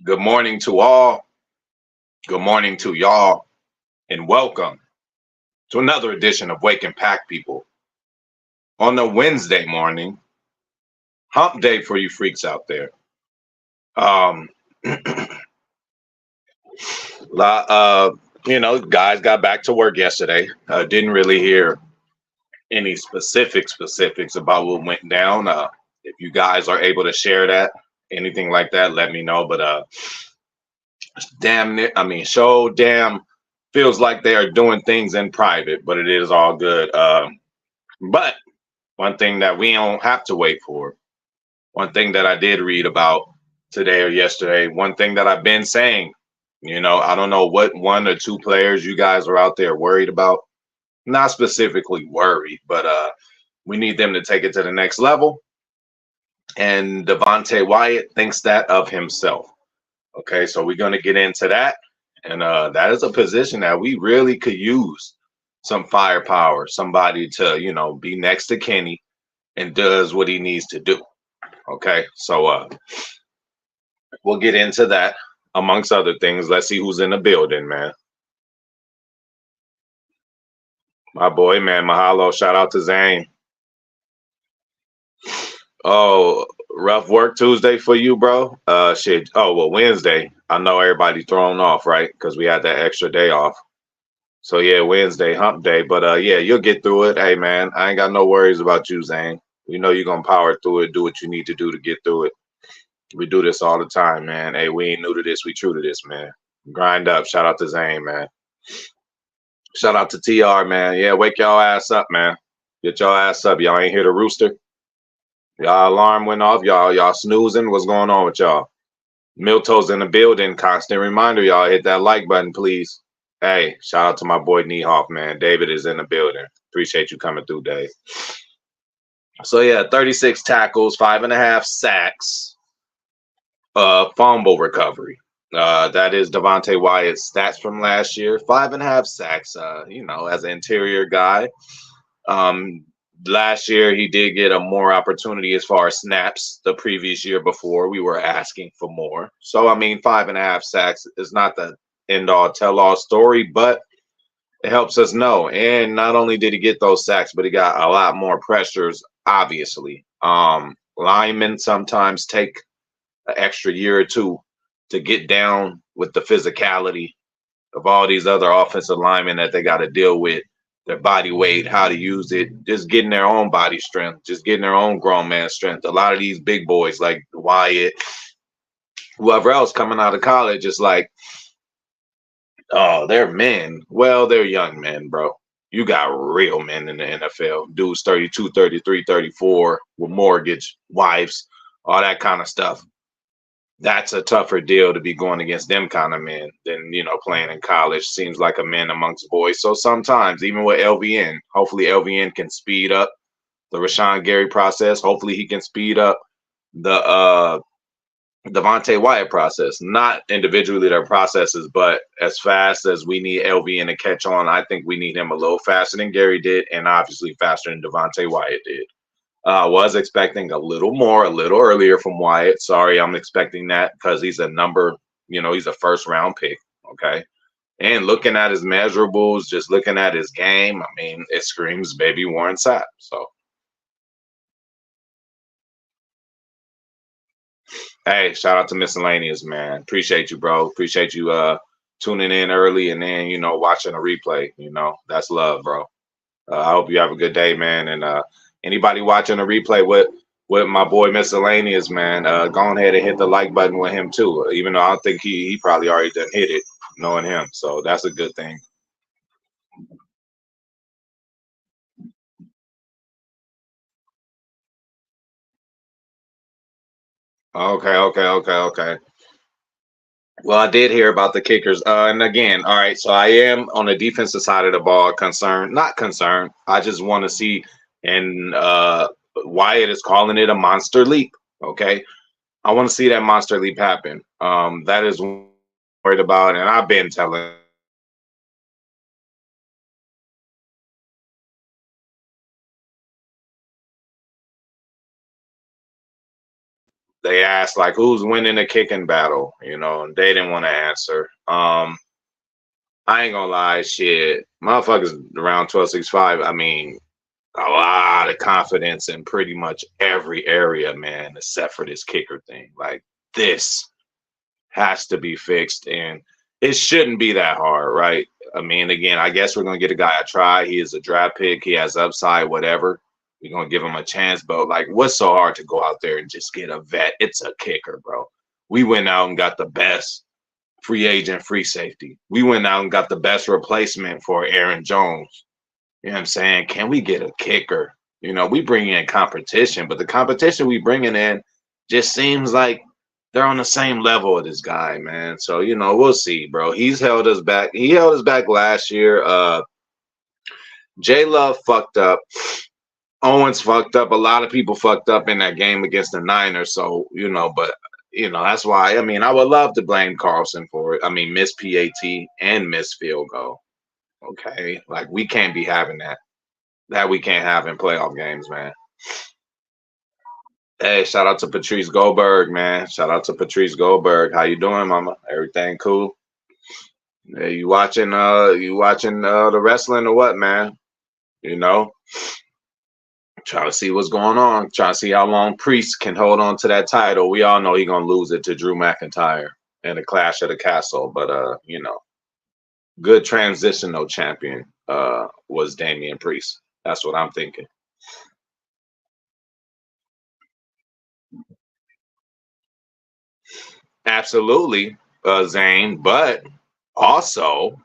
Good morning to all. Good morning to y'all. And welcome to another edition of Wake and Pack People on a Wednesday morning, hump day for you freaks out there. Um, la- uh, guys got back to work yesterday. Didn't really hear any specifics about what went down. If you guys are able to share that, anything like that, let me know. But damn feels like they are doing things in private, but it is all good. But one thing that we don't have to wait for, one thing that I did read about today or yesterday, one thing that I've been saying, I don't know what one or two players you guys are out there worried about. Not specifically worried, but we need them to take it to the next level. And Devontae Wyatt thinks that of himself. Okay, so we're going to get into that. And that is a position that we really could use some firepower, somebody to, be next to Kenny and does what he needs to do. Okay, so we'll get into that amongst other things. Let's see who's in the building, man. My boy, man, mahalo. Shout out to Zane. Oh, rough work Tuesday for you, bro. Shit. Oh, well, Wednesday. I know everybody thrown off, right? Because we had that extra day off. So yeah, Wednesday, hump day. But yeah, you'll get through it. Hey, man, I ain't got no worries about you, Zane. We know you're gonna power through it, do what you need to do to get through it. We do this all the time, man. Hey, we ain't new to this. We true to this, man. Grind up. Shout out to Zane, man. Shout out to TR, man. Yeah, wake y'all ass up, man. Get y'all ass up. Y'all ain't hear the rooster. Y'all alarm went off. Y'all snoozing. What's going on with y'all? Milto's in the building. Constant reminder, y'all hit that like button, please. Hey, shout out to my boy Niehoff, man. David is in the building. Appreciate you coming through, Dave. So yeah, 36 tackles, 5.5 sacks, fumble recovery. That is Devontae Wyatt's stats from last year. 5.5 sacks. As an interior guy, Um, last year he did get a more opportunity as far as snaps. The previous year before, we were asking for more. So I mean, 5.5 sacks is not the end all tell all story, but it helps us know. And not only did he get those sacks, but he got a lot more pressures. Obviously, linemen sometimes take an extra year or two to get down with the physicality of all these other offensive linemen that they got to deal with, their body weight, how to use it, just getting their own body strength, just getting their own grown man strength. A lot of these big boys like Wyatt, whoever else coming out of college, is like, oh, they're men. Well, they're young men, bro. You got real men in the NFL. Dudes 32, 33, 34 with mortgage, wives, all that kind of stuff. That's a tougher deal to be going against them kind of men than playing in college. Seems like a man amongst boys. So sometimes, even with LVN, hopefully LVN can speed up the Rashawn Gary process. Hopefully he can speed up the Devontae Wyatt process. Not individually their processes, but as fast as we need LVN to catch on, I think we need him a little faster than Gary did, and obviously faster than Devontae Wyatt did. Was expecting a little more, a little earlier from Wyatt. Sorry, I'm expecting that because he's a number, he's a first round pick. Okay. And looking at his measurables, just looking at his game, I mean, it screams baby Warren Sapp. So, hey, shout out to Miscellaneous, man. Appreciate you, bro. Appreciate you tuning in early and then, watching a replay. That's love, bro. I hope you have a good day, man. And anybody watching a replay with my boy Miscellaneous, man, go ahead and hit the like button with him too. Even though I don't think he probably already done hit it, knowing him. So that's a good thing. Okay. Well, I did hear about the kickers. And again, all right, so I am on the defensive side of the ball concerned, not concerned. I just want to see, and Wyatt is calling it a monster leap. Okay. I want to see that monster leap happen. That is what I'm worried about, and I've been telling. they asked like who's winning the kicking battle, and they didn't want to answer. I ain't gonna lie, shit, motherfuckers around 1265. I mean, a lot of confidence in pretty much every area, man, except for this kicker thing. Like this has to be fixed, and it shouldn't be that hard, right? I mean, again, I guess we're gonna get a guy a try. He is a draft pick. He has upside, whatever. We're gonna give him a chance, but like, what's so hard to go out there and just get a vet? It's a kicker, bro. We went out and got the best free agent, free safety. We went out and got the best replacement for Aaron Jones. You know what I'm saying? Can we get a kicker? We bring in competition, but the competition we bringing in just seems like they're on the same level of this guy, man. So, we'll see, bro. He's held us back. He held us back last year. J Love fucked up. Owens fucked up. A lot of people fucked up in that game against the Niners. So, but that's why, I mean, I would love to blame Carlson for it. I mean, miss PAT and miss field goal. Okay. Like, we can't be having that. That we can't have in playoff games, man. Hey, shout out to Patrice Goldberg, man. Shout out to Patrice Goldberg. How you doing, mama? Everything cool? Yeah, you watching the wrestling or what, man? Trying to see what's going on. Trying to see how long Priest can hold on to that title. We all know he's gonna lose it to Drew McIntyre in the Clash of the Castle, but good transitional champion was Damian Priest. That's what I'm thinking. Absolutely, Zane, but also,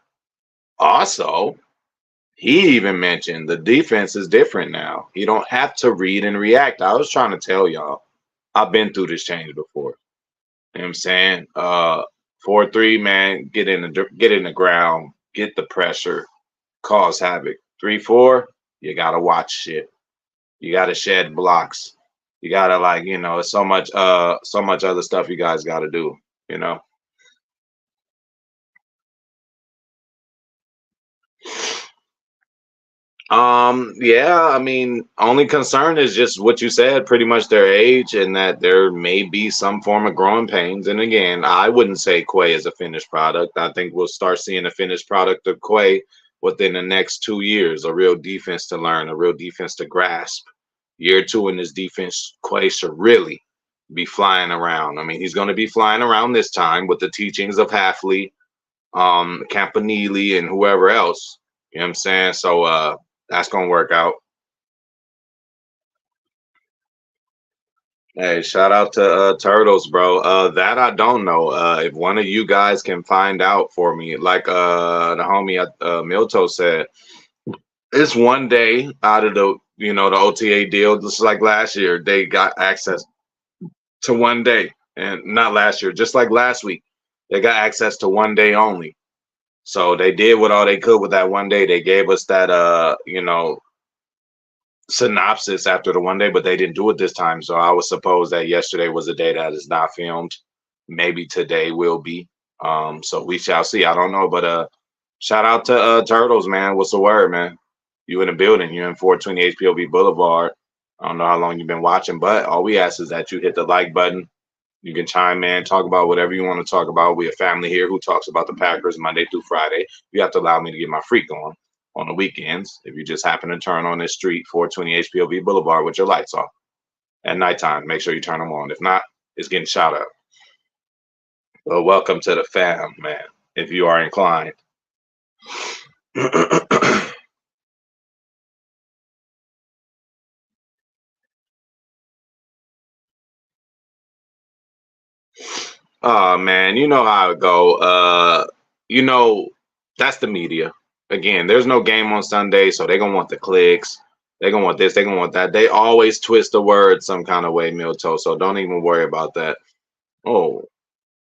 he even mentioned the defense is different now. You don't have to read and react. I was trying to tell y'all, I've been through this change before. You know what I'm saying? 4-3, man, get in the ground, get the pressure, cause havoc. 3-4, you gotta watch shit. You gotta shed blocks. You gotta it's so much other stuff you guys gotta do, you know. Yeah, I mean, only concern is just what you said, pretty much their age, and that there may be some form of growing pains. And again, I wouldn't say Quay is a finished product. I think we'll start seeing a finished product of Quay within the next 2 years, a real defense to learn, a real defense to grasp. Year two in this defense, Quay should really be flying around. I mean, he's going to be flying around this time with the teachings of Halfley, Campanile, and whoever else. You know what I'm saying? So, that's gonna work out. Hey, shout out to Turtles, bro. That I don't know. If one of you guys can find out for me, like the homie Milto said, it's one day out of the OTA deal, just like last year, they got access to one day, and not last year, just like last week, they got access to one day only. So they did what all they could with that one day. They gave us that synopsis after the one day, but they didn't do it this time. So I would suppose that yesterday was a day that is not filmed. Maybe today will be. So we shall see. I don't know, but shout out to Turtles, man. What's the word, man? You in the building? You're in 420 HPOV Boulevard. I don't know how long you've been watching, but all we ask is that you hit the like button. You can chime in, talk about whatever you want to talk about. We're a family here who talks about the Packers Monday through Friday. You have to allow me to get my freak on the weekends. If you just happen to turn on this street, 420 HPOV Boulevard, with your lights off at nighttime, make sure you turn them on. If not, it's getting shot up. Well, welcome to the fam, man, if you are inclined. Oh man, you know how it go. You know, that's the media. Again, there's no game on Sunday, so they're gonna want the clicks. They're gonna want this, they're gonna want that. They always twist the word some kind of way, Milto. So don't even worry about that. Oh,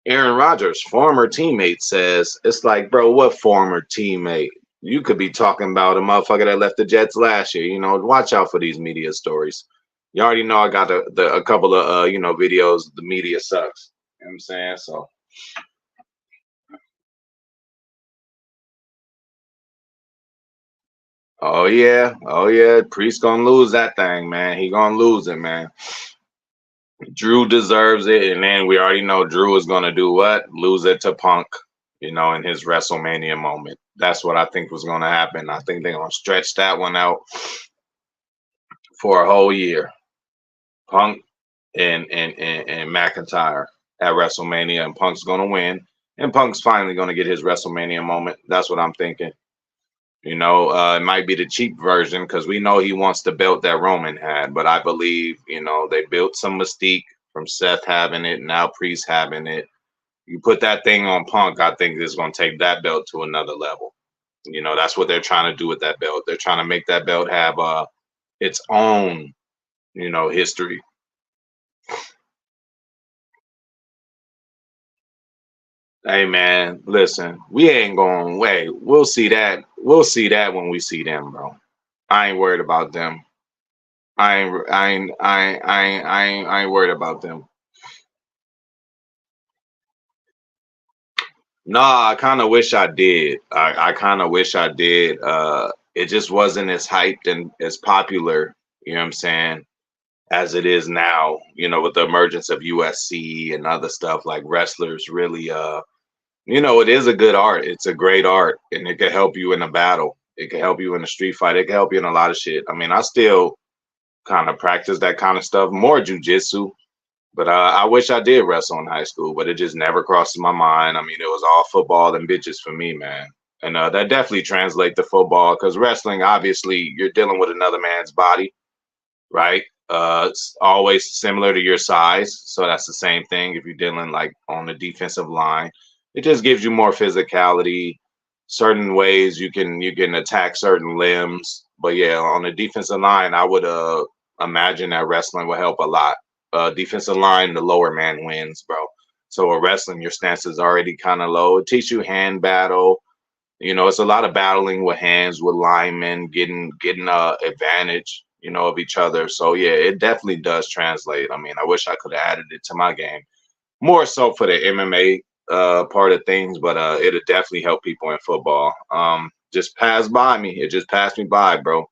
Aaron Rodgers, former teammate, says it's like, bro, what former teammate? You could be talking about a motherfucker that left the Jets last year. Watch out for these media stories. You already know I got a couple of videos. The media sucks. You know what I'm saying? So, oh yeah, Priest gonna lose that thing, man. He gonna lose it, man. Drew deserves it, and then we already know Drew is gonna do what? Lose it to Punk, in his WrestleMania moment. That's what I think was gonna happen. I think they're gonna stretch that one out for a whole year. Punk and McIntyre at WrestleMania, and Punk's gonna win, and Punk's finally gonna get his WrestleMania moment. That's what I'm thinking. It might be the cheap version because we know he wants the belt that Roman had, but I believe, they built some mystique from Seth having it, now Priest having it. You put that thing on Punk, I think it's going to take that belt to another level. That's what they're trying to do with that belt. They're trying to make that belt have its own, history. Hey man, listen, we ain't going away. We'll see that. We'll see that when we see them, bro. I ain't worried about them. I ain't worried about them. Nah, I kind of wish I did. I kind of wish I did. It just wasn't as hyped and as popular, you know what I'm saying, as it is now, with the emergence of USC and other stuff like wrestlers really it is a good art. It's a great art and it can help you in a battle. It can help you in a street fight. It can help you in a lot of shit. I mean, I still kind of practice that kind of stuff, more jujitsu. But I wish I did wrestle in high school, but it just never crosses my mind. I mean, it was all football and bitches for me, man. And that definitely translates to football because wrestling, obviously, you're dealing with another man's body, right? It's always similar to your size. So that's the same thing if you're dealing like on the defensive line. It just gives you more physicality, certain ways you can attack certain limbs. But yeah, on the defensive line, I would imagine that wrestling will help a lot. Defensive line, the lower man wins, bro. So a wrestling, your stance is already kind of low. It teaches you hand battle. It's a lot of battling with hands, with linemen, getting advantage, of each other. So yeah, it definitely does translate. I mean, I wish I could have added it to my game more so for the MMA part of things, but it'll definitely help people in football. Just passed by me. It just passed me by, bro.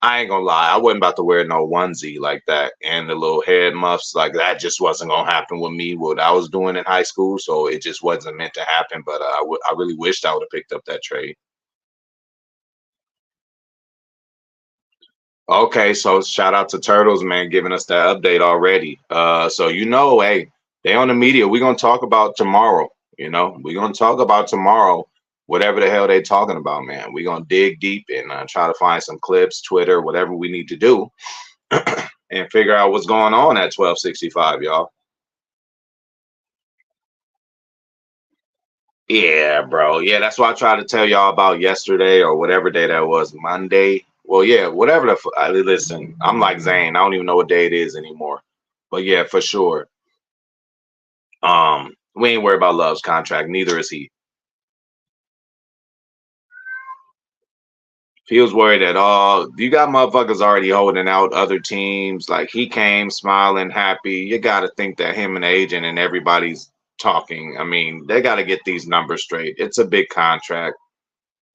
I ain't gonna lie, I wasn't about to wear no onesie like that and the little head muffs. Like that just wasn't gonna happen with me. What I was doing in high school, so it just wasn't meant to happen. But I really wished I would have picked up that trade. Okay, so shout out to Turtles, man, giving us that update already. So hey, they on the media. We're gonna talk about tomorrow. We're gonna talk about tomorrow, whatever the hell they talking about, man. We're gonna dig deep and try to find some clips, Twitter, whatever we need to do, and figure out what's going on at 1265, y'all. Yeah, bro. Yeah, that's what I tried to tell y'all about yesterday or whatever day that was, Monday. Well, yeah, whatever listen, I'm like Zane. I don't even know what day it is anymore. But yeah, for sure. We ain't worried about Love's contract. Neither is he. Feels worried at all. You got motherfuckers already holding out other teams. Like he came smiling, happy. You got to think that him and the agent and everybody's talking. I mean, they got to get these numbers straight. It's a big contract.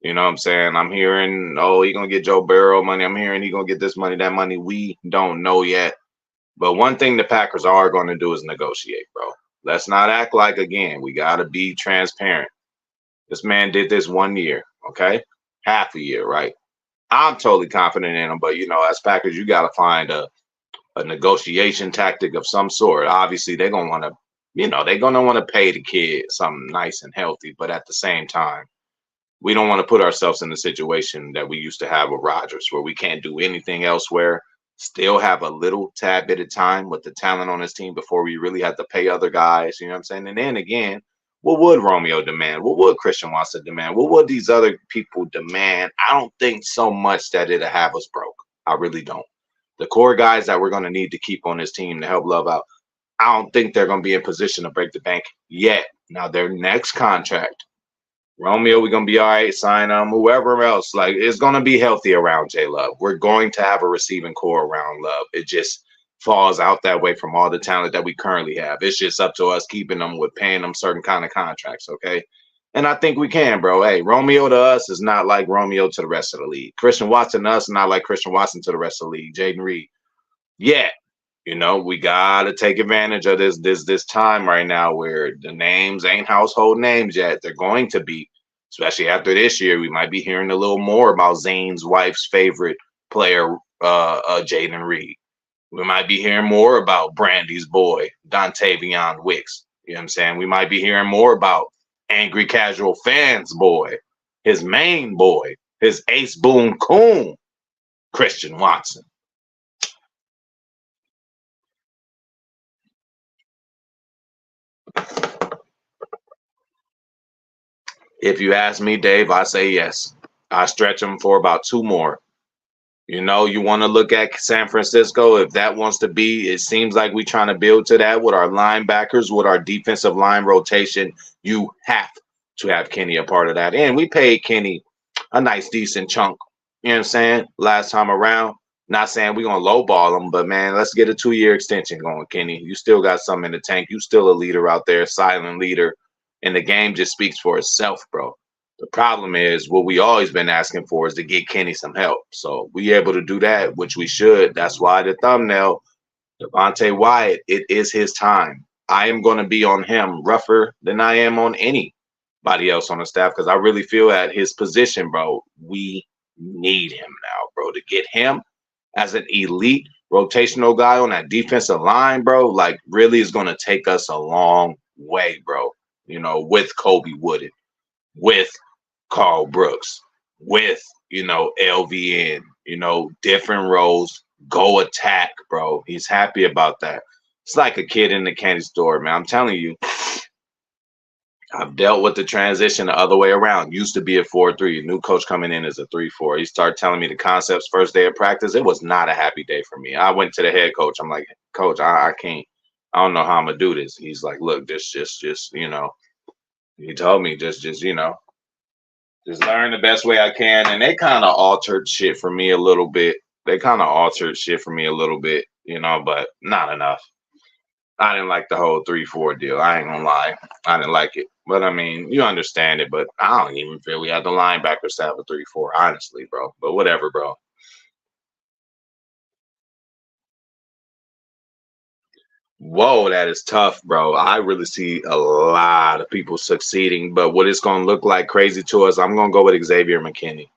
You know what I'm saying? I'm hearing, oh, he gonna get Joe Burrow money. I'm hearing he gonna get this money, that money. We don't know yet. But one thing the Packers are going to do is negotiate, bro. Let's not act like again. We gotta be transparent. This man did this 1 year, okay? Half a year, right? I'm totally confident in him, but as Packers, you gotta find a negotiation tactic of some sort. Obviously, they're gonna want to, they're gonna want to pay the kid something nice and healthy, but at the same time we don't want to put ourselves in the situation that we used to have with Rodgers, where we can't do anything elsewhere, still have a little tad bit of time with the talent on his team before we really have to pay other guys. You know what I'm saying? And then again, what would Romeo demand? What would Christian Watson demand? What would these other people demand? I don't think so much that it'll have us broke. I really don't. The core guys that we're going to need to keep on this team to help Love out, I don't think they're going to be in position to break the bank yet. Now, their next contract, Romeo, we're gonna be all right. Sign whoever else. Like it's gonna be healthy around J Love. We're going to have a receiving core around Love. It just falls out that way from all the talent that we currently have. It's just up to us keeping them with paying them certain kind of contracts, okay? And I think we can, bro. Hey, Romeo to us is not like Romeo to the rest of the league. Christian Watson to us is not like Christian Watson to the rest of the league. Jaden Reed, yeah. We gotta take advantage of this time right now where the names ain't household names yet. They're going to be, especially after this year. We might be hearing a little more about Zane's wife's favorite player, Jaden Reed. We might be hearing more about Brandy's boy, Dontavion Wicks. You know what I'm saying? We might be hearing more about Angry Casual Fans boy, his main boy, his ace boon coon, Christian Watson. If you ask me, Dave, I say yes. I stretch him for about two more. You want to look at San Francisco, if that wants to be, it seems like we're trying to build to that with our linebackers, with our defensive line rotation. You have to have Kenny a part of that. And we paid Kenny a nice, decent chunk, you know what I'm saying, last time around. Not saying we're going to lowball him, but man, let's get a 2-year extension going, Kenny. You still got something in the tank. You still a leader out there, silent leader. And the game just speaks for itself, bro. The problem is what we always been asking for is to get Kenny some help. So we able to do that, which we should. That's why the thumbnail, Devonte Wyatt, it is his time. I am going to be on him rougher than I am on anybody else on the staff because I really feel at his position, bro, we need him now, bro, to get him as an elite rotational guy on that defensive line, bro, like really is going to take us a long way, bro. With Kobe Wooden, with Carl Brooks, with, LVN, different roles, go attack, bro. He's happy about that. It's like a kid in the candy store, man. I'm telling you, I've dealt with the transition the other way around. Used to be a 4-3. New coach coming in as a 3-4. He started telling me the concepts first day of practice. It was not a happy day for me. I went to the head coach. I'm like, Coach, I can't. I don't know how I'm gonna do this. He's like, look, just, he told me just, just learn the best way I can. And they kind of altered shit for me a little bit. But not enough. I didn't like the whole 3-4 deal. I ain't gonna lie. I didn't like it. But I mean, you understand it, but I don't even feel we had the linebackers to have a 3-4, honestly, bro. But whatever, bro. Whoa, that is tough, bro. I really see a lot of people succeeding, but what it's gonna look like crazy to us, I'm gonna go with Xavier McKinney.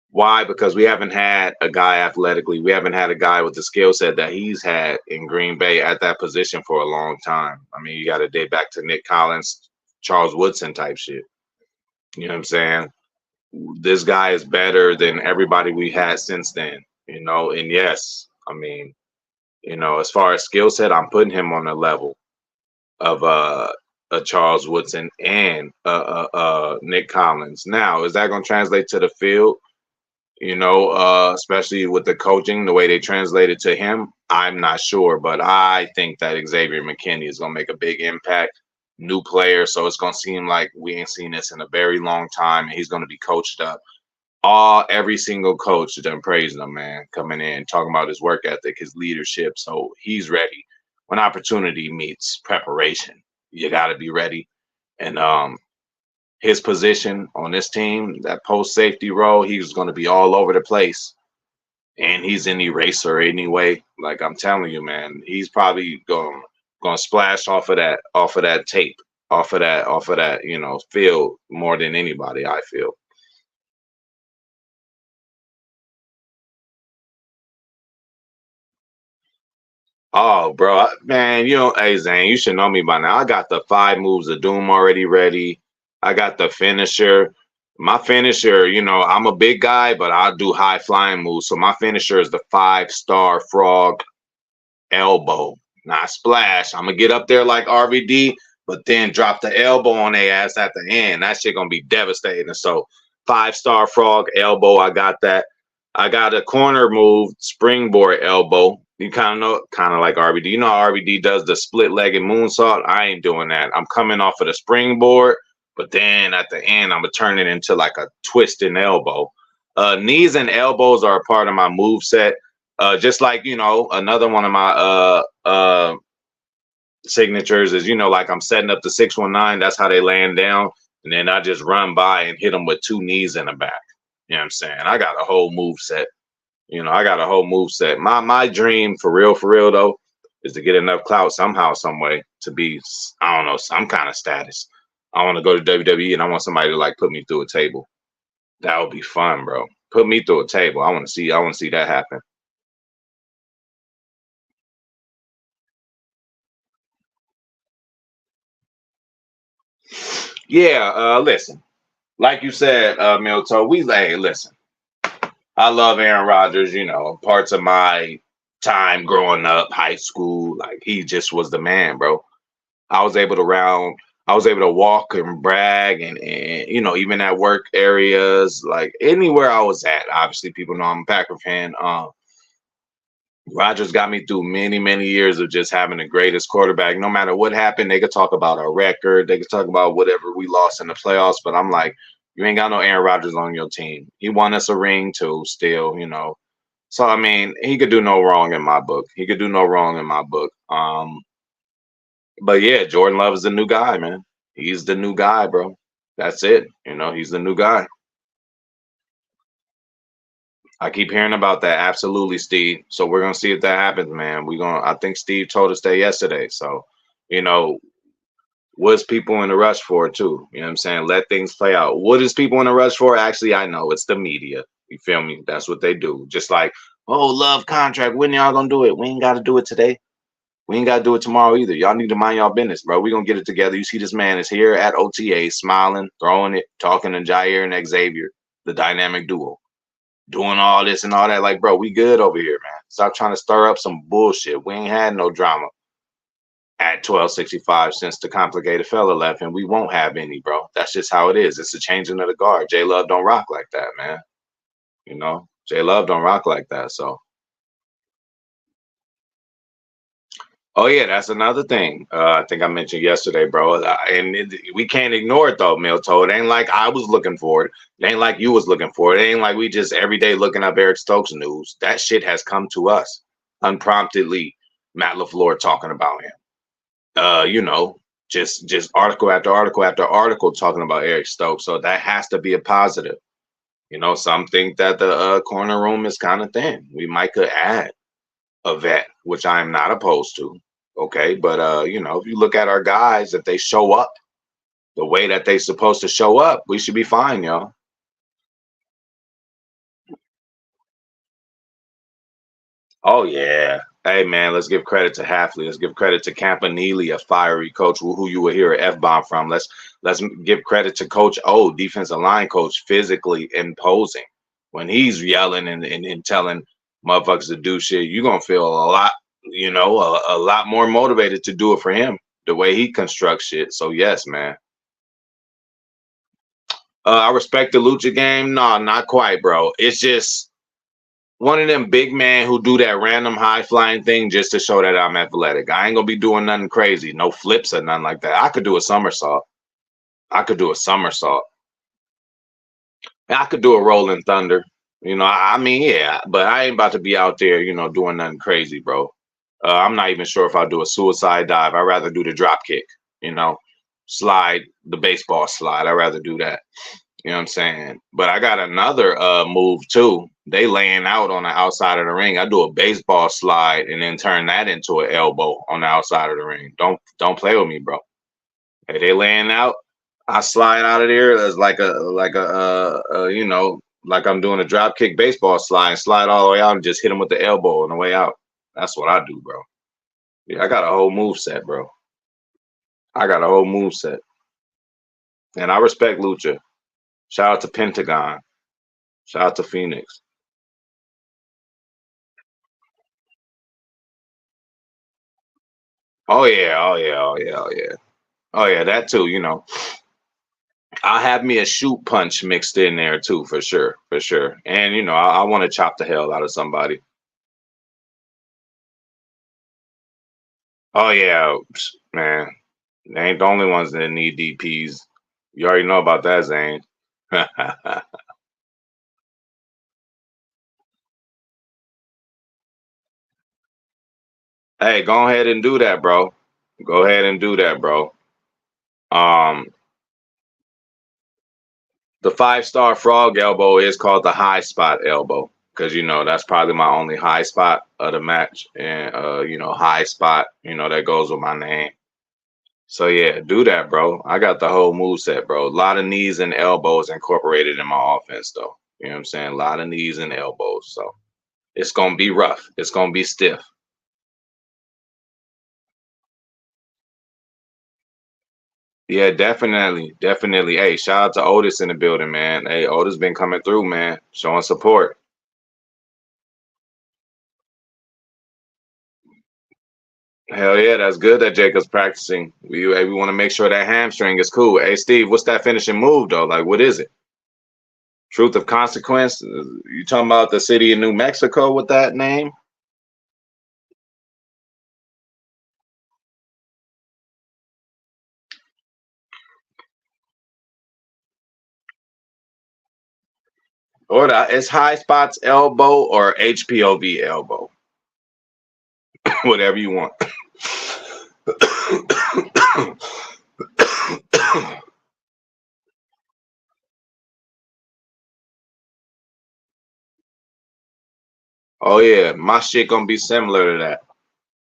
Why? Because we haven't had a guy athletically. We haven't had a guy with the skill set that he's had in Green Bay at that position for a long time. I mean, you got to date back to Nick Collins, Charles Woodson type shit. You know what I'm saying? This guy is better than everybody we had since then. And yes, I mean, as far as skill set, I'm putting him on the level of a Charles Woodson and Nick Collins. Now, is that going to translate to the field? Especially with the coaching, the way they translated to him, I'm not sure, but I think that Xavier McKinney is going to make a big impact. New player, so it's going to seem like we ain't seen this in a very long time, and he's going to be coached up. Every single coach done praising him, man, coming in, talking about his work ethic, his leadership, so he's ready. When opportunity meets preparation, you got to be ready. And his position on this team, that post safety role, he's going to be all over the place. And he's an eraser anyway. Like I'm telling you, man, he's probably going to splash off of that tape, off of that, field more than anybody, I feel. Oh, bro, man, hey Zane, you should know me by now. I got the 5 moves of doom already ready. I got the finisher. My finisher, I'm a big guy, but I'll do high flying moves. So my finisher is the 5-star frog elbow, not splash. I'm gonna get up there like RVD, but then drop the elbow on their ass at the end. That shit gonna be devastating. So 5-star frog elbow, I got that. I got a corner move, springboard elbow. You kind of like RVD. You know how RVD does the split-legged moonsault? I ain't doing that. I'm coming off of the springboard, but then at the end, I'm gonna turn it into like a twisting elbow. Knees and elbows are a part of my move set. Just like another one of my signatures is like I'm setting up the 619. That's how they land down, and then I just run by and hit them with 2 knees in the back. You know what I'm saying? I got a whole move set. I got a whole move set. My dream for real though, is to get enough clout somehow, some way to be, I don't know, some kind of status. I want to go to WWE and I want somebody to like put me through a table. That would be fun, bro. Put me through a table. I want to see that happen. Yeah, listen. Like you said, Milto, hey, listen. I love Aaron Rodgers, you know, parts of my time growing up, high school, like he just was the man, bro. I was able to round, I was able to walk and brag and you know, even at work areas, like anywhere I was at. Obviously, people know I'm a Packer fan. Rodgers got me through many, many years of just having the greatest quarterback. No matter what happened, they could talk about our record, they could talk about whatever we lost in the playoffs, but I'm like, you ain't got no Aaron Rodgers on your team. He won us a ring too, still, you know. So I mean, he could do no wrong in my book. He could do no wrong in my book. But yeah, Jordan Love is the new guy, man. He's the new guy, bro. That's it. You know, he's the new guy. I keep hearing about that. Absolutely, Steve. So we're gonna see if that happens, man. We're gonna. I think Steve told us that yesterday. So, you know, what's people in a rush for too? You know what I'm saying? Let things play out. What is people in a rush for? Actually, I know it's the media. You feel me? That's what they do. Just like, oh, Love contract. When y'all gonna do it? We ain't got to do it today. We ain't got to do it tomorrow either. Y'all need to mind y'all business, bro. We gonna get it together. You see, this man is here at OTA, smiling, throwing it, talking to Jair and Xavier, the dynamic duo, doing all this and all that. Like, bro, we good over here, man. Stop trying to stir up some bullshit. We ain't had no drama at 1265 since the complicated fella left, and we won't have any, bro. That's just how it is. It's a changing of the guard. J Love don't rock like that, man. You know, J Love don't rock like that. So, oh yeah, that's another thing. I think I mentioned yesterday, bro. We can't ignore it though, Milto. It ain't like I was looking for it. It ain't like you was looking for it. It ain't like we just every day looking up Eric Stokes news. That shit has come to us unpromptedly. Matt LaFleur talking about him. You know, just article after article after article talking about Eric Stokes. So that has to be a positive. You know, some think that the corner room is kind of thin. We might could add a vet, which I am not opposed to. Okay, but you know, if you look at our guys, if they show up the way that they supposed to show up, we should be fine, y'all. Oh yeah. Hey man, let's give credit to Halfley. Let's give credit to Campanile, a fiery coach who you will hear an F bomb from. Let's give credit to Coach O, defensive line coach, physically imposing. When he's yelling and telling motherfuckers to do shit, you're gonna feel a lot, you know, a lot more motivated to do it for him, the way he constructs shit. So yes, man. I respect the Lucha game. No, not quite, bro. It's just one of them big man who do that random high flying thing just to show that I'm athletic. I ain't gonna be doing nothing crazy, no flips or nothing like that. I could do a somersault. I could do a somersault. I could do a rolling thunder. You know, I mean, yeah, but I ain't about to be out there, you know, doing nothing crazy, bro. I'm not even sure if I'll do a suicide dive. I'd rather do the drop kick, you know, slide, the baseball slide. I'd rather do that. You know what I'm saying? But I got another move too. They laying out on the outside of the ring. I do a baseball slide and then turn that into an elbow on the outside of the ring. Don't play with me, bro. Hey, they laying out. I slide out of there as you know, like I'm doing a drop kick baseball slide and slide all the way out and just hit him with the elbow on the way out. That's what I do, bro. Yeah, I got a whole move set, bro. I got a whole move set, and I respect Lucha. Shout out to Pentagon. Shout out to Phoenix. Oh yeah, oh yeah, oh yeah, oh yeah. Oh yeah, that too, you know. I'll have me a shoot punch mixed in there too, for sure, for sure. And you know, I want to chop the hell out of somebody. Oh yeah, man. They ain't the only ones that need DPs. You already know about that, Zane. Hey, go ahead and do that, bro. Go ahead and do that, bro. Um, the 5-star frog elbow is called the high spot elbow. because that's probably my only high spot of the match, and high spot, that goes with my name. So yeah, do that, bro. I got the whole move set, bro. A lot of knees and elbows incorporated in my offense, though. You know what I'm saying? A lot of knees and elbows. So it's gonna be rough. It's gonna be stiff. Yeah, definitely, definitely. Hey, shout out to Otis in the building, man. Hey, Otis been coming through, man, showing support. Hell yeah, that's good that Jacob's practicing. We want to make sure that hamstring is cool. Hey, Steve, what's that finishing move though? Like, what is it? Truth of consequence? You talking about the city of New Mexico with that name? Or it's high spots elbow or HPOV elbow, whatever you want. Oh yeah, my shit gonna be similar to that.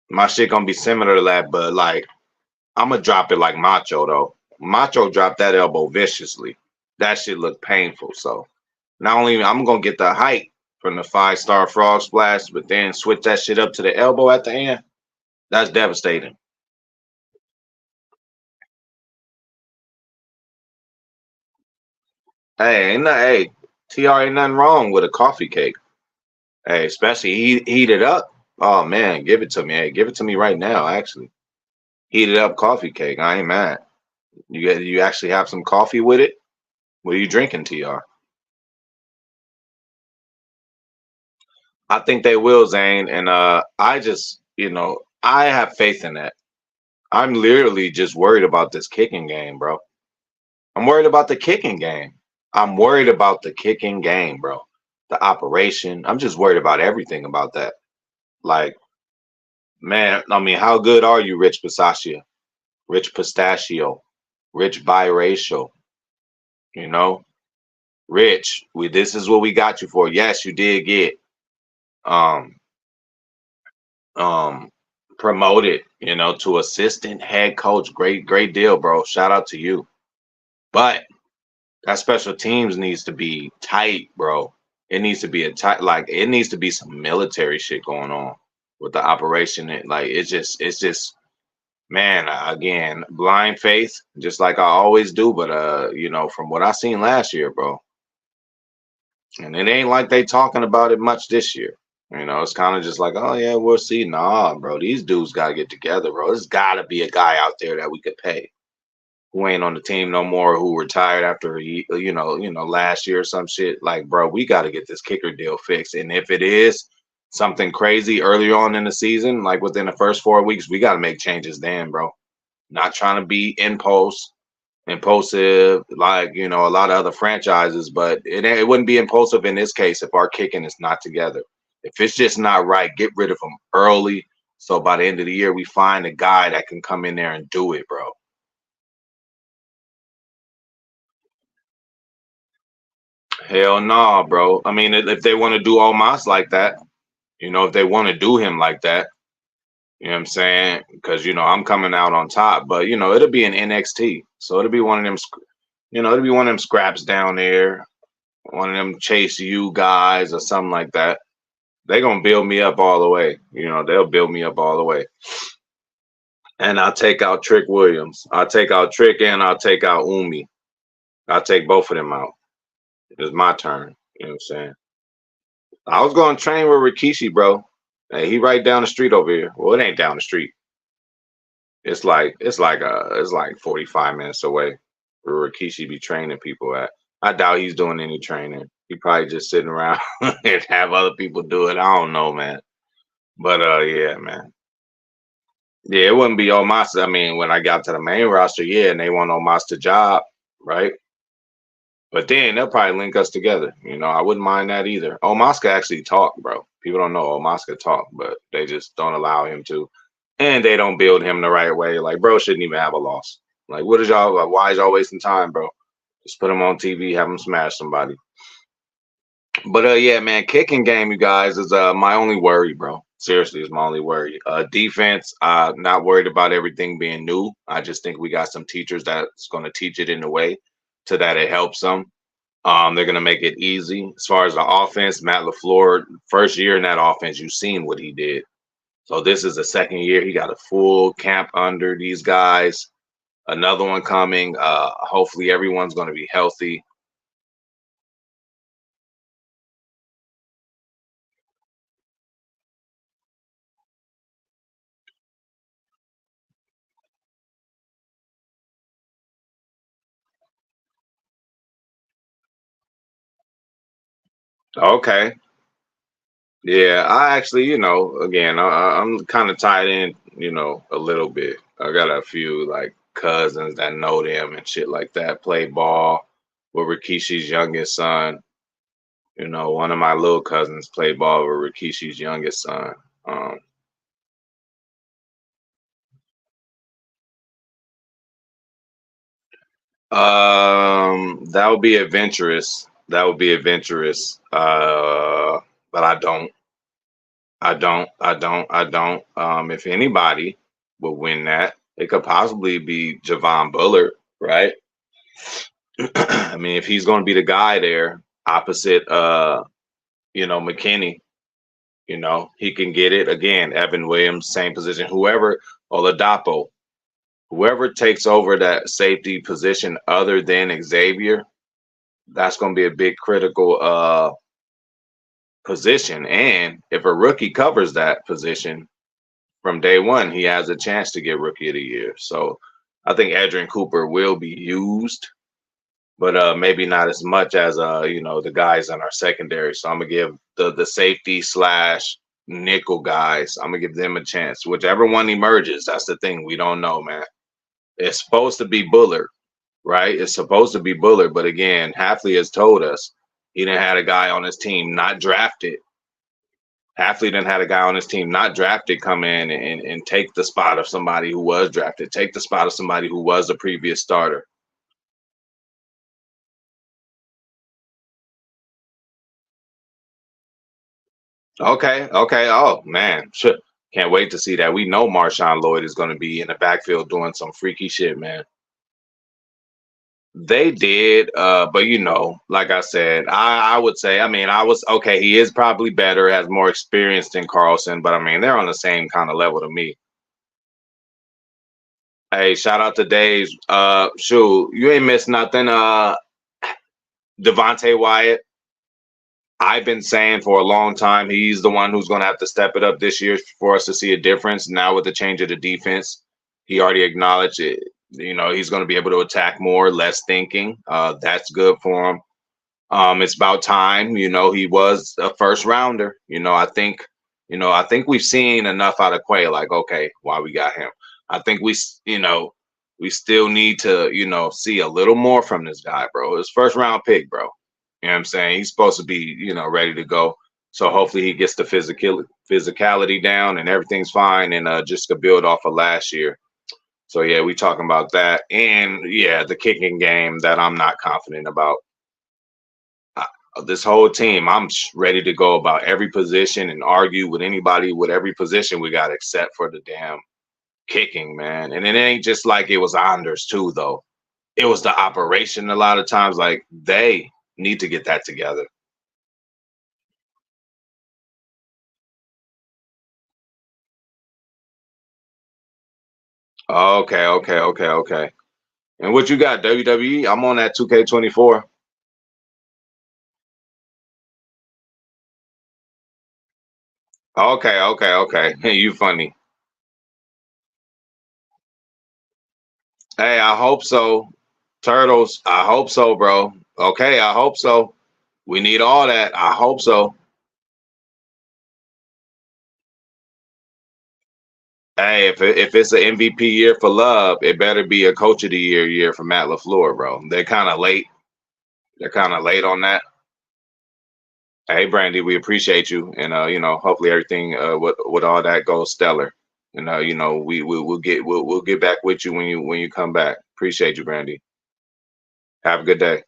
My shit gonna be similar to that, but like I'm gonna drop it like Macho though. Macho dropped that elbow viciously. That shit looked painful. So not only I'm gonna get the height from the 5-star frog splash, but then switch that shit up to the elbow at the end. That's devastating. Hey, TR ain't nothing wrong with a coffee cake. Hey, especially heat it up. Oh man, give it to me. Hey, give it to me right now. Actually, heated up coffee cake. I ain't mad. You actually have some coffee with it. What are you drinking, TR? I think they will, Zane, and I just I have faith in that. I'm literally just worried about this kicking game, bro. I'm worried about the kicking game. I'm worried about the kicking game, bro. The operation. I'm just worried about everything about that. Like, man, I mean, how good are you, Rich Pistachio? Rich Pistachio, Rich Biracial, you know? Rich, this is what we got you for. Yes, you did get um um promoted, to assistant head coach. Great deal, bro. Shout out to you. But that special teams needs to be tight, bro. It needs to be like it needs to be some military shit going on with the operation. Like it's just man, again, blind faith, just like I always do. But from what I seen last year, bro, and it ain't like they talking about it much this year. It's kind of just like, oh yeah, we'll see. Nah, bro, these dudes gotta get together, bro. There's gotta be a guy out there that we could pay who ain't on the team no more, who retired after last year or some shit. Like, bro, we got to get this kicker deal fixed. And if it is something crazy early on in the season, like within the first 4 weeks, we got to make changes then, bro. Not trying to be impulsive, like a lot of other franchises, but it wouldn't be impulsive in this case if our kicking is not together. If it's just not right, get rid of them early. So by the end of the year, we find a guy that can come in there and do it, bro. Hell no, bro. I mean, if they want to do Omos like that, if they want to do him like that, you know what I'm saying? Because I'm coming out on top, but it'll be an NXT, so it'll be one of them, it'll be one of them scraps down there, one of them chase you guys or something like that. They gonna build me up all the way. They'll build me up all the way, and I'll take out Trick Williams. I'll take out Trick, and I'll take out Umi. I'll take both of them out. It's my turn. You know what I'm saying? I was going to train with Rikishi, bro. Hey, he right down the street over here. Well, it ain't down the street. It's like 45 minutes away where Rikishi be training people at. I doubt he's doing any training. He probably just sitting around and have other people do it. I don't know, man. But yeah, man. Yeah, it wouldn't be Omos. I mean, when I got to the main roster, yeah, and they want Omos to job, right? But then they'll probably link us together. I wouldn't mind that either. Omos actually talk, bro. People don't know Omos talk, but they just don't allow him to. And they don't build him the right way. Like, bro shouldn't even have a loss. Like, what is y'all, like, why is y'all wasting time, bro? Just put him on TV, have him smash somebody. But yeah, man, kicking game, you guys, is my only worry, bro. Seriously, is my only worry. Defense, not worried about everything being new. I just think we got some teachers that's going to teach it in a way to that it helps them. They're going to make it easy. As far as the offense, Matt LaFleur, first year in that offense, you've seen what he did. So this is the second year. He got a full camp under these guys. Another one coming. Hopefully, everyone's going to be healthy. Okay. Yeah, I actually, again, I'm kind of tied in, a little bit. I got a few like cousins that know them and shit like that. Play ball with Rikishi's youngest son. One of my little cousins played ball with Rikishi's youngest son. Um, that would be adventurous. That would be adventurous. But I don't. I don't. If anybody would win that, it could possibly be Javon Bullard, right? I mean, if he's going to be the guy there opposite, McKinney, he can get it again. Evan Williams, same position. Whoever, Oladapo, whoever takes over that safety position other than Xavier, that's going to be a big critical position. And if a rookie covers that position, from day one, he has a chance to get Rookie of the Year. So I think Adrian Cooper will be used, but maybe not as much as the guys in our secondary. So I'm gonna give the safety slash nickel guys. I'm gonna give them a chance. Whichever one emerges, that's the thing. We don't know, man. It's supposed to be Bullard, right? It's supposed to be Bullard, but again, Hafley has told us he didn't have a guy on his team not drafted. Hafley then had a guy on his team not drafted come in and take the spot of somebody who was drafted, take the spot of somebody who was a previous starter. Okay, okay. Oh man, shit. Can't wait to see that. We know Marshawn Lloyd is going to be in the backfield doing some freaky shit, man. They did, but like I said, I would say, I mean, I was okay. He is probably better, has more experience than Carlson, but I mean, they're on the same kind of level to me. Hey, shout out to Dave. Shoot, you ain't missed nothing. Devontae Wyatt, I've been saying for a long time he's the one who's going to have to step it up this year for us to see a difference. Now with the change of the defense, he already acknowledged it. He's going to be able to attack more, less thinking. That's good for him. It's about time. He was a first rounder. I think we've seen enough out of Quay. Like, okay, why we got him? I think we still need to, see a little more from this guy, bro. His first round pick, bro. You know what I'm saying? He's supposed to be, ready to go. So hopefully he gets the physicality down and everything's fine and just to build off of last year. So yeah, we talking about that. And yeah, the kicking game that I'm not confident about. This whole team, I'm ready to go about every position and argue with anybody with every position we got except for the damn kicking, man. And it ain't just like it was Anders too, though. It was the operation a lot of times. Like they need to get that together. Okay, okay, okay, okay. And what you got, WWE? I'm on that 2K24. Okay, okay, okay. You funny. Hey, I hope so. Turtles, I hope so, bro. Okay, I hope so. We need all that. I hope so. Hey, if it's an MVP year for Love, it better be a Coach of the Year for Matt LaFleur, bro. They're kind of late. They're kind of late on that. Hey, Brandy, we appreciate you, and hopefully everything with all that goes stellar. And we'll get back with you when you come back. Appreciate you, Brandy. Have a good day.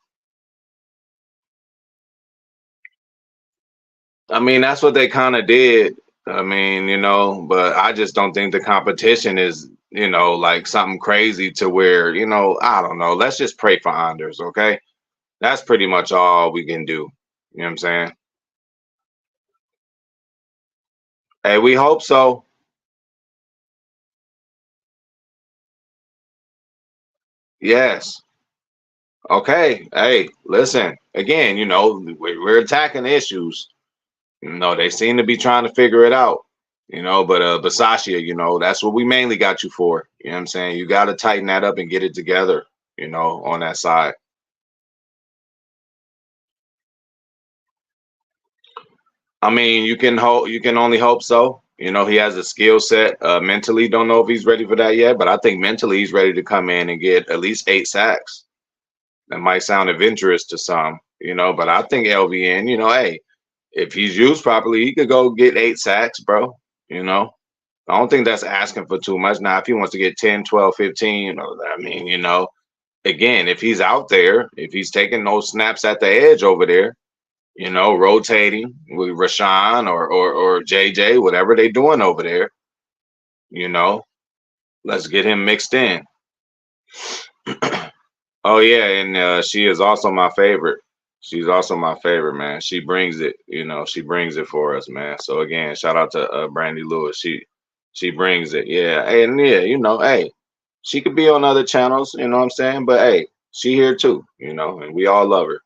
I mean, that's what they kind of did. I mean, but I just don't think the competition is, like something crazy to where, I don't know. Let's just pray for Anders, okay? That's pretty much all we can do. You know what I'm saying? Hey, we hope so. Yes. Okay. Hey, listen. Again, we're attacking issues. They seem to be trying to figure it out. But Sasha, that's what we mainly got you for. You know what I'm saying? You got to tighten that up and get it together, on that side. I mean, you can only hope so. He has a skill set. Mentally, don't know if he's ready for that yet, but I think mentally he's ready to come in and get at least 8 sacks. That might sound adventurous to some, but I think LVN, hey, if he's used properly, he could go get 8 sacks, bro. I don't think that's asking for too much. Now, if he wants to get 10, 12, 15, I mean, again, if he's out there, if he's taking those snaps at the edge over there, rotating with Rashawn or JJ, whatever they doing over there, you know, let's get him mixed in. Oh yeah, and she is also my favorite. She's also my favorite, man. She brings it, she brings it for us, man. So again, shout out to Brandy Lewis. She brings it. Yeah. And yeah, hey, she could be on other channels, you know what I'm saying? But hey, she here too, and we all love her.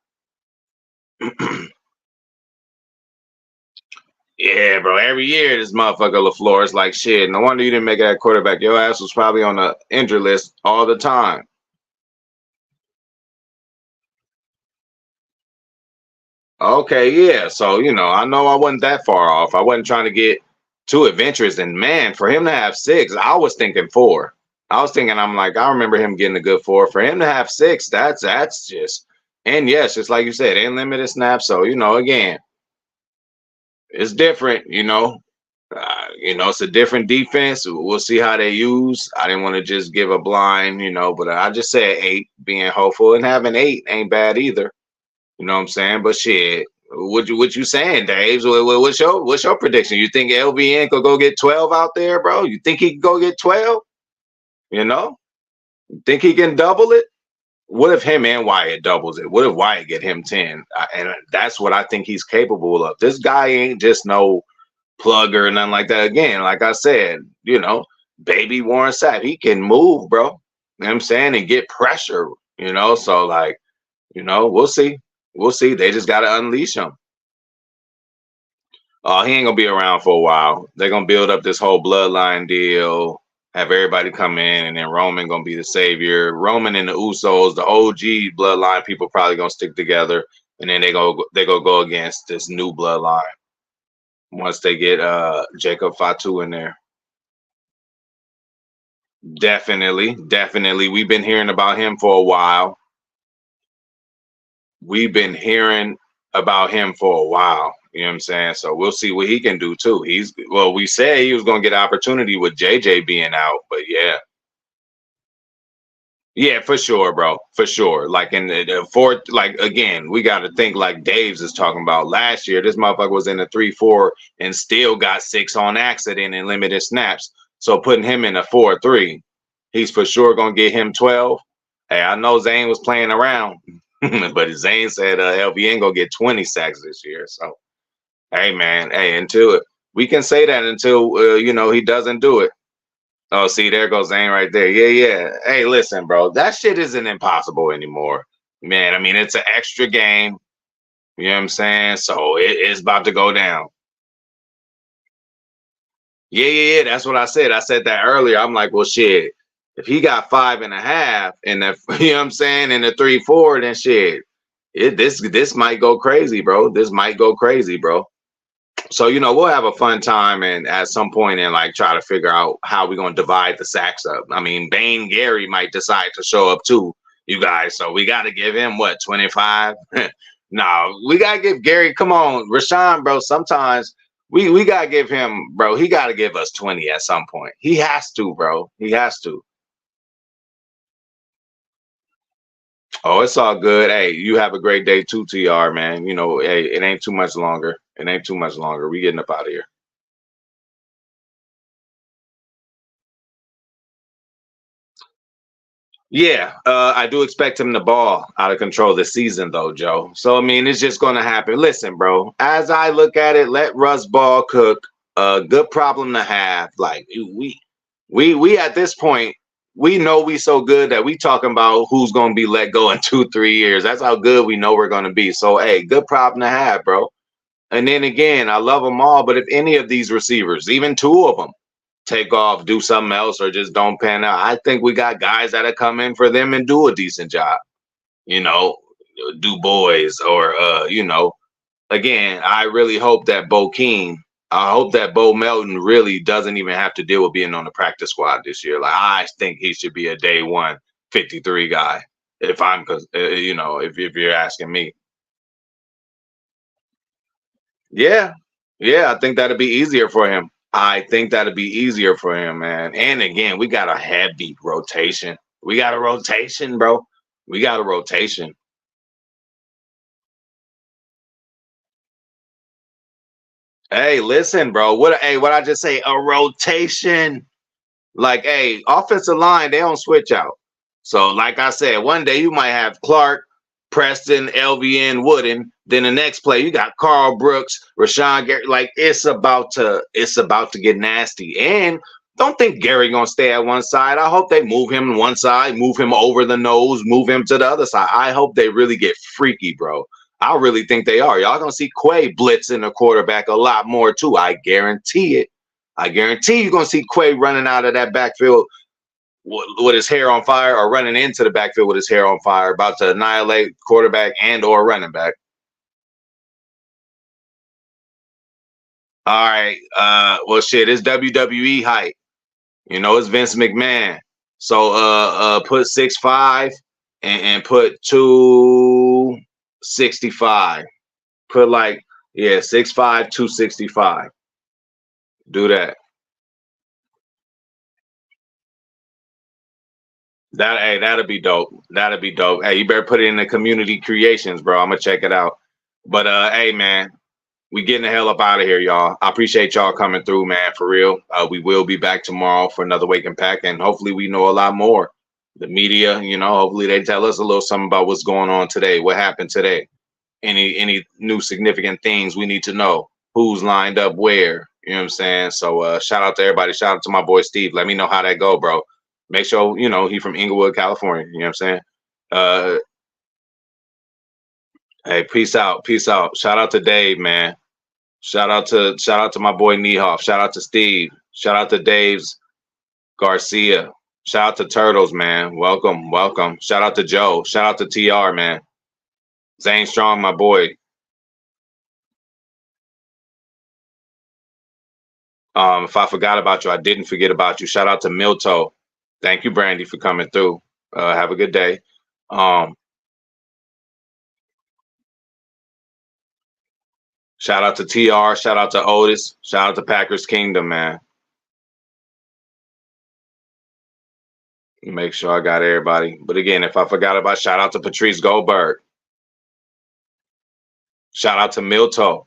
Yeah, bro. Every year this motherfucker LaFleur is like shit. No wonder you didn't make it at quarterback. Your ass was probably on the injury list all the time. Okay, yeah. So, I know I wasn't that far off. I wasn't trying to get too adventurous. And man, for him to have 6, I was thinking 4. I was thinking, I'm like, I remember him getting a good 4. For him to have 6, that's just, and yes, just like you said, unlimited snaps. So, again, it's different, it's a different defense. We'll see how they use. I didn't want to just give a blind, but I just said 8, being hopeful, and having 8 ain't bad either. You know what I'm saying? But shit, what you saying, Dave? What's your prediction? You think LVN could go get 12 out there, bro? You think he could go get 12? You know? Think he can double it? What if him and Wyatt doubles it? What if Wyatt get him 10? And that's what I think he's capable of. This guy ain't just no plugger or nothing like that. Again, like I said, baby Warren Sapp, he can move, bro. You know what I'm saying? And get pressure, So like, we'll see. We'll see. They just gotta unleash him. He ain't gonna be around for a while. They're gonna build up this whole bloodline deal, have everybody come in, and then Roman gonna be the savior. Roman and the Usos, the OG bloodline people, probably gonna stick together, and then they go against this new bloodline once they get Jacob Fatu in there. Definitely. We've been hearing about him for a while. We've been hearing about him for a while. You know what I'm saying? So we'll see what he can do too. We said he was gonna get opportunity with JJ being out, but yeah. Yeah, for sure, bro. For sure. Like in the fourth, like again, we got to think like Dave's is talking about. Last year, this motherfucker was in the 3-4 and still got 6 on accident and limited snaps. So putting him in a 4-3, he's for sure gonna get him 12. Hey, I know Zane was playing around, but Zane said LVN gonna get 20 sacks this year. So hey, man, hey, until we can say that until he doesn't do it. Oh, see, there goes Zane right there. Yeah. Hey, listen, bro, that shit isn't impossible anymore, man. I mean, it's an extra game. You know what I'm saying? So it's about to go down. Yeah. That's what I said. I said that earlier. I'm like, well, shit. If he got 5.5 in the, you know what I'm saying, in the 3-4, then shit, this might go crazy, bro. This might go crazy, bro. So we'll have a fun time and at some point and like try to figure out how we're gonna divide the sacks up. I mean, Bane Gary might decide to show up too, you guys. So we got to give him what, 25? No, we gotta give Gary. Come on, Rashawn, bro. Sometimes we gotta give him, bro. He gotta give us 20 at some point. He has to, bro. He has to. Oh, it's all good. Hey, you have a great day too, TR, man. You know, hey, it ain't too much longer. It ain't too much longer. We getting up out of here. Yeah, I do expect him to ball out of control this season, though, Joe. So I mean, it's just going to happen. Listen, bro. As I look at it, let Russ Ball cook. A good problem to have. Like we at this point, we know we so good that we talking about who's going to be let go in 2 3 years. That's how good we know we're going to be. So hey, good problem to have, bro. And then again, I love them all, but if any of these receivers, even two of them, take off, do something else, or just don't pan out, I think we got guys that'll come in for them and do a decent job. You know, Du Bois or again, I really hope that Bo King, I hope that Bo Melton really doesn't even have to deal with being on the practice squad this year. Like I think he should be a day one 53 guy. If I'm, because if you're asking me, yeah, yeah, I think that'd be easier for him. I think that'd be easier for him, man. And again, we got a heavy rotation. We got a rotation, bro. We got a rotation. Hey, listen, bro. What I just say? A rotation. Like, hey, offensive line, they don't switch out. So, like I said, one day you might have Clark, Preston, LVN, Wooden. Then the next play, you got Carl Brooks, Rashawn Gary. Like, it's about to get nasty. And don't think Gary gonna stay at one side. I hope they move him to one side, move him over the nose, move him to the other side. I hope they really get freaky, bro. I really think they are. Y'all gonna see Quay blitzing the quarterback a lot more too. I guarantee it. I guarantee you're gonna see Quay running out of that backfield with his hair on fire, or running into the backfield with his hair on fire, about to annihilate quarterback and or running back. All right. Well, shit, it's WWE height. You know, it's Vince McMahon. So put 6'5" and put 265. Put like, yeah, 6'5", 265. Do that. That'll be dope. That'll be dope. Hey, you better put it in the community creations, bro. I'm gonna check it out. But hey, man, we getting the hell up out of here, y'all. I appreciate y'all coming through, man. For real. We will be back tomorrow for another Wake and Pack, and hopefully we know a lot more. The media, hopefully they tell us a little something about what's going on today, what happened today, any new significant things we need to know, who's lined up where. You know what I'm saying? So shout out to everybody. Shout out to my boy Steve. Let me know how that go, bro. Make sure he from Inglewood, California. You know what I'm saying? Uh, hey, peace out, peace out. Shout out to Dave, man. Shout out to my boy Niehoff. Shout out to Steve. Shout out to Dave's Garcia. Shout out to Turtles, man. Welcome, welcome. Shout out to Joe. Shout out to TR, man. Zane Strong, my boy. If I forgot about you, I didn't forget about you. Shout out to Milto. Thank you, Brandy, for coming through. Have a good day. Um, Shout out to TR. Shout out to Otis. Shout out to Packers Kingdom, man. Make sure I got everybody. But again, if I forgot about, shout out to Patrice Goldberg. Shout out to Milto.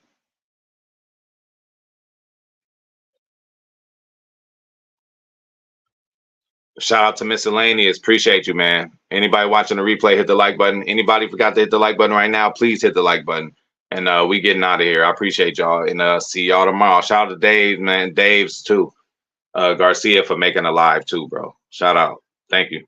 Shout out to Miscellaneous. Appreciate you, man. Anybody watching the replay, hit the like button. Anybody forgot to hit the like button right now, please hit the like button. And we getting out of here. I appreciate y'all. And see y'all tomorrow. Shout out to Dave, man. Dave's too. Garcia for making a live too, bro. Shout out. Thank you.